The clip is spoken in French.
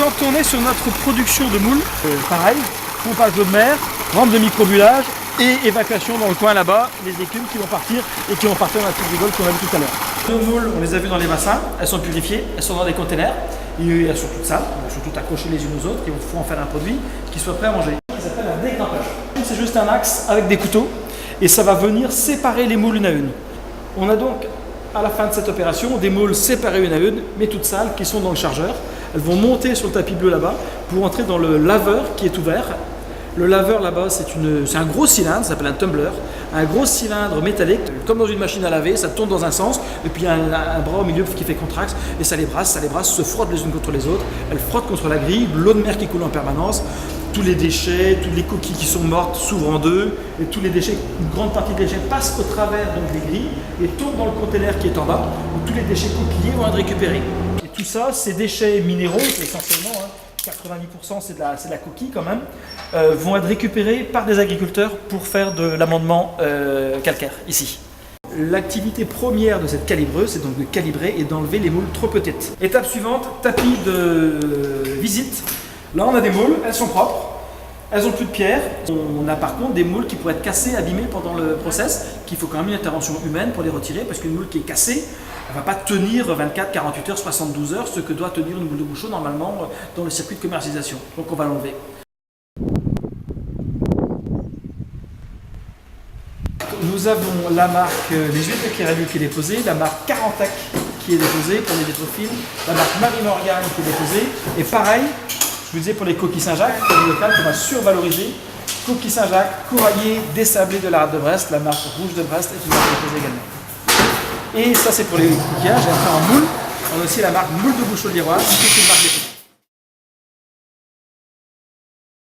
quand on est sur notre production de moules, pareil, pompage d'eau de mer, rampe de microbulage et évacuation dans le coin là-bas, les écumes qui vont partir et qui vont partir dans la petite rigole qu'on a vu tout à l'heure. Nos moules, on les a vues dans les bassins, elles sont purifiées, elles sont dans des containers, et elles sont toutes sales, elles sont toutes accrochées les unes aux autres, et il faut en faire un produit qui soit prêt à manger. Ça s'appelle un dégrappage. C'est juste un axe avec des couteaux, et ça va venir séparer les moules une à une. On a donc, à la fin de cette opération, des moules séparées une à une, mais toutes sales, qui sont dans le chargeur. Elles vont monter sur le tapis bleu là-bas pour entrer dans le laveur qui est ouvert. Le laveur là-bas, c'est un gros cylindre, ça s'appelle un tumbler, un gros cylindre métallique, comme dans une machine à laver, ça tourne dans un sens, et puis il y a un bras au milieu qui fait contraxe, et ça les brasse, se frottent les unes contre les autres, elles frottent contre la grille, l'eau de mer qui coule en permanence, tous les déchets, toutes les coquilles qui sont mortes s'ouvrent en deux, et tous les déchets, une grande partie des déchets passent au travers donc des grilles, et tournent dans le conteneur qui est en bas, où tous les déchets coquilliers vont être récupérés. Et tout ça, ces déchets minéraux, essentiellement, 90% c'est de la coquille quand même, vont être récupérés par des agriculteurs pour faire de l'amendement calcaire ici. L'activité première de cette calibreuse, c'est donc de calibrer et d'enlever les moules trop petites. Étape suivante, tapis de visite. Là on a des moules, elles sont propres, elles n'ont plus de pierre. On a par contre des moules qui pourraient être cassées, abîmées pendant le process, qu'il faut quand même une intervention humaine pour les retirer, parce qu'une moule qui est cassée, elle ne va pas tenir 24, 48 heures, 72 heures, ce que doit tenir une moule de bouchon normalement dans le circuit de commercialisation. Donc on va l'enlever. Nous avons la marque Les Huiles de Kéralu qui est déposée, la marque Carantec qui est déposée pour les vitrophiles, la marque Marie-Morgane qui est déposée, et pareil, je vous disais pour les coquilles Saint-Jacques, pour le local qu'on va survaloriser, coquilles Saint-Jacques, coraillées, désablées de la rade de Brest, la marque Rouge de Brest est une marque déposée également. Et ça c'est pour les coquillages, et après en moule, on a aussi la marque Moule de Bouchon-Liroise qui est une marque déposée.